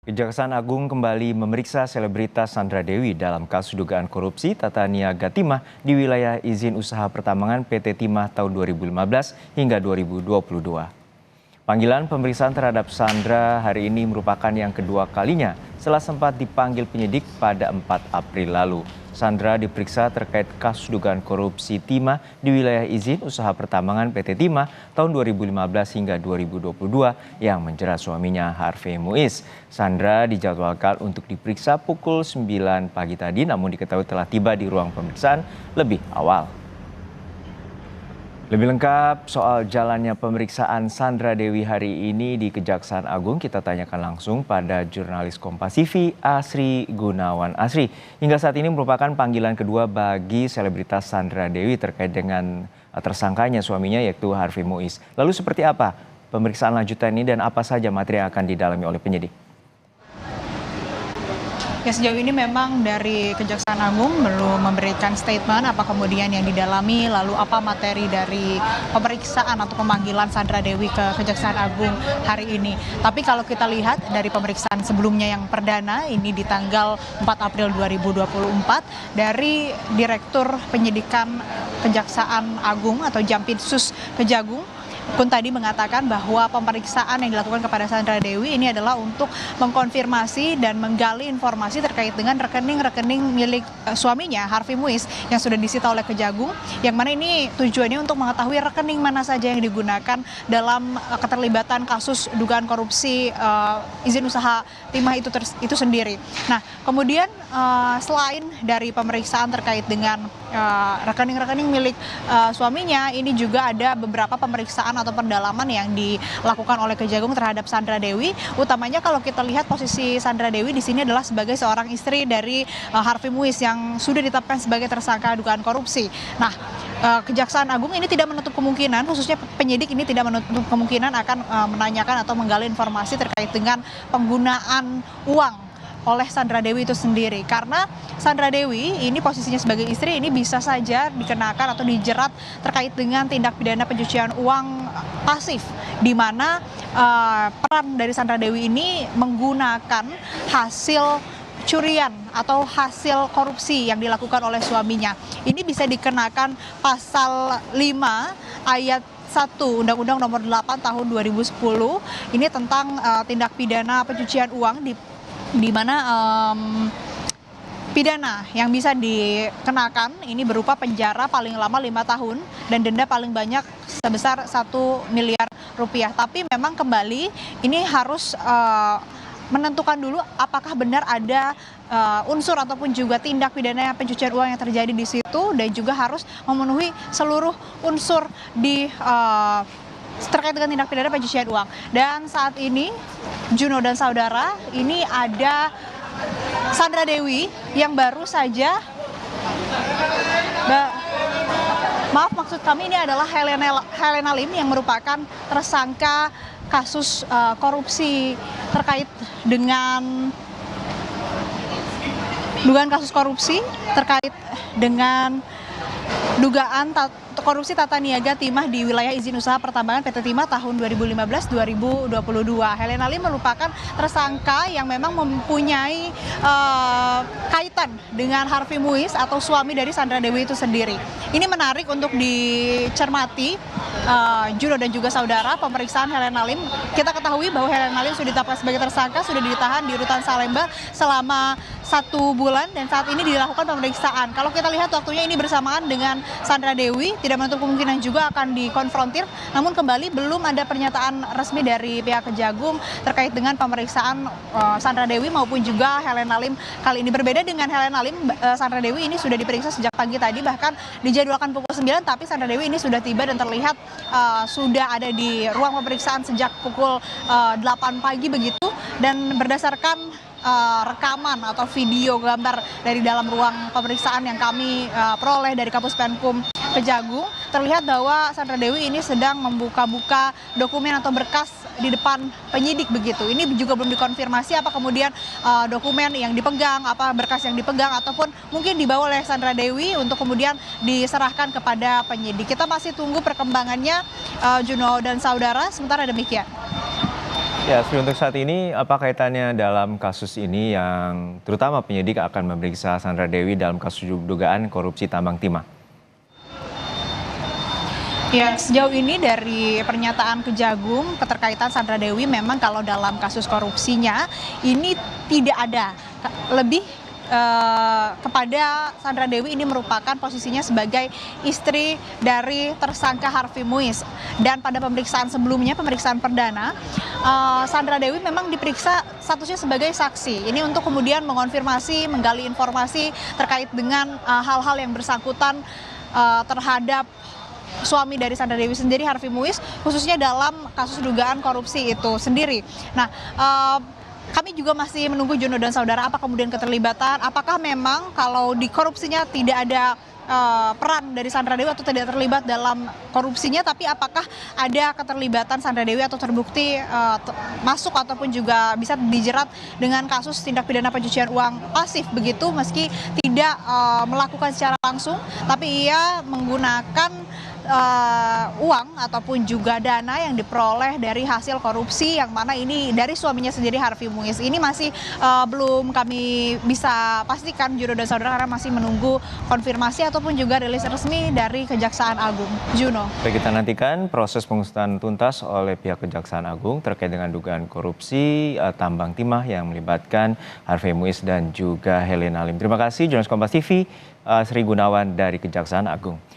Kejaksaan Agung kembali memeriksa selebritas Sandra Dewi dalam kasus dugaan korupsi tata niaga timah di wilayah izin usaha pertambangan PT Timah tahun 2015 hingga 2022. Panggilan pemeriksaan terhadap Sandra hari ini merupakan yang kedua kalinya setelah sempat dipanggil penyidik pada 4 April lalu. Sandra diperiksa terkait kasus dugaan korupsi timah di wilayah izin usaha pertambangan PT Timah tahun 2015 hingga 2022 yang menjerat suaminya Harvey Muiz. Sandra dijadwalkan untuk diperiksa pukul 9 pagi tadi, namun diketahui telah tiba di ruang pemeriksaan lebih awal. Lebih lengkap soal jalannya pemeriksaan Sandra Dewi hari ini di Kejaksaan Agung kita tanyakan langsung pada jurnalis Kompas TV Asri Gunawan. Asri, hingga saat ini merupakan panggilan kedua bagi selebritas Sandra Dewi terkait dengan tersangkanya suaminya yaitu Harvey Muiz. Lalu seperti apa pemeriksaan lanjutan ini dan apa saja materi yang akan didalami oleh penyidik? Ya, sejauh ini memang dari Kejaksaan Agung belum memberikan statement apa kemudian yang didalami, lalu apa materi dari pemeriksaan atau pemanggilan Sandra Dewi ke Kejaksaan Agung hari ini. Tapi kalau kita lihat dari pemeriksaan sebelumnya yang perdana ini di tanggal 4 April 2024 dari Direktur Penyidikan Kejaksaan Agung atau Jampitsus Kejagung pun tadi mengatakan bahwa pemeriksaan yang dilakukan kepada Sandra Dewi ini adalah untuk mengkonfirmasi dan menggali informasi terkait dengan rekening-rekening milik suaminya Harvey Muiz yang sudah disita oleh Kejagung, yang mana ini tujuannya untuk mengetahui rekening mana saja yang digunakan dalam keterlibatan kasus dugaan korupsi izin usaha timah itu sendiri. Nah, kemudian selain dari pemeriksaan terkait dengan rekening-rekening milik suaminya, ini juga ada beberapa pemeriksaan atau pendalaman yang dilakukan oleh Kejagung terhadap Sandra Dewi. Utamanya kalau kita lihat posisi Sandra Dewi di sini adalah sebagai seorang istri dari Harvey Muiz yang sudah ditetapkan sebagai tersangka dugaan korupsi. Nah, Kejaksaan Agung ini tidak menutup kemungkinan, khususnya penyidik ini tidak menutup kemungkinan akan menanyakan atau menggali informasi terkait dengan penggunaan uang oleh Sandra Dewi itu sendiri, karena Sandra Dewi ini posisinya sebagai istri ini bisa saja dikenakan atau dijerat terkait dengan tindak pidana pencucian uang pasif, di mana peran dari Sandra Dewi ini menggunakan hasil curian atau hasil korupsi yang dilakukan oleh suaminya. Ini bisa dikenakan pasal 5 ayat 1 Undang-Undang Nomor 8 Tahun 2010 ini tentang tindak pidana pencucian uang di mana pidana yang bisa dikenakan ini berupa penjara paling lama 5 tahun dan denda paling banyak sebesar 1 miliar rupiah. Tapi memang kembali ini harus menentukan dulu apakah benar ada unsur ataupun juga tindak pidana pencucian uang yang terjadi di situ, dan juga harus memenuhi seluruh unsur di terkait dengan tindak pidana pencucian uang. Dan saat ini Juno dan saudara, ini ada Sandra Dewi yang baru saja maksud kami ini adalah Helena Lim yang merupakan tersangka kasus korupsi terkait dengan dugaan kasus korupsi terkait dengan dugaan korupsi tata niaga timah di wilayah izin usaha pertambangan PT Timah tahun 2015-2022. Helena Lim merupakan tersangka yang memang mempunyai kaitan dengan Harvey Muiz atau suami dari Sandra Dewi itu sendiri. Ini menarik untuk dicermati Juno dan juga saudara, pemeriksaan Helena Lim. Kita ketahui bahwa Helena Lim sudah ditetapkan sebagai tersangka, sudah ditahan di rutan Salemba selama 1 bulan dan saat ini dilakukan pemeriksaan. Kalau kita lihat waktunya ini bersamaan dengan Sandra Dewi, tidak menutup kemungkinan juga akan dikonfrontir. Namun kembali belum ada pernyataan resmi dari pihak Kejagung terkait dengan pemeriksaan Sandra Dewi maupun juga Helena Lim kali ini. Berbeda dengan Helena Lim, Sandra Dewi ini sudah diperiksa sejak pagi tadi, bahkan dijadwalkan pukul 9, tapi Sandra Dewi ini sudah tiba dan terlihat sudah ada di ruang pemeriksaan sejak pukul 8 pagi begitu. Dan berdasarkan rekaman atau video gambar dari dalam ruang pemeriksaan yang kami peroleh dari Kapus Penkum Kejagung, terlihat bahwa Sandra Dewi ini sedang membuka-buka dokumen atau berkas di depan penyidik begitu. Ini juga belum dikonfirmasi apa kemudian dokumen yang dipegang, apa berkas yang dipegang, ataupun mungkin dibawa oleh Sandra Dewi untuk kemudian diserahkan kepada penyidik. Kita masih tunggu perkembangannya, Juno dan saudara, sementara demikian. Ya, Sri, untuk saat ini apa kaitannya dalam kasus ini yang terutama penyidik akan memeriksa Sandra Dewi dalam kasus dugaan korupsi tambang timah? Ya, sejauh ini dari pernyataan Kejagung, keterkaitan Sandra Dewi memang kalau dalam kasus korupsinya ini tidak ada. Lebih kepada Sandra Dewi ini merupakan posisinya sebagai istri dari tersangka Harvey Muiz. Dan pada pemeriksaan sebelumnya, pemeriksaan perdana, Sandra Dewi memang diperiksa statusnya sebagai saksi. Ini untuk kemudian mengonfirmasi, menggali informasi terkait dengan hal-hal yang bersangkutan terhadap suami dari Sandra Dewi sendiri, Harvey Muiz, khususnya dalam kasus dugaan korupsi itu sendiri. Nah, kami juga masih menunggu Juno dan saudara apa kemudian keterlibatan, apakah memang kalau di korupsinya tidak ada peran dari Sandra Dewi atau tidak terlibat dalam korupsinya, tapi apakah ada keterlibatan Sandra Dewi atau terbukti masuk ataupun juga bisa dijerat dengan kasus tindak pidana pencucian uang pasif begitu, meski tidak melakukan secara langsung, tapi ia menggunakan uang ataupun juga dana yang diperoleh dari hasil korupsi yang mana ini dari suaminya sendiri Harvey Muiz. Ini masih belum kami bisa pastikan Juno dan saudara karena masih menunggu konfirmasi ataupun juga rilis resmi dari Kejaksaan Agung. Juno. Baik, kita nantikan proses pengusutan tuntas oleh pihak Kejaksaan Agung terkait dengan dugaan korupsi tambang timah yang melibatkan Harvey Muiz dan juga Helena Lim. Terima kasih jurnalis Kompas TV Sri Gunawan dari Kejaksaan Agung.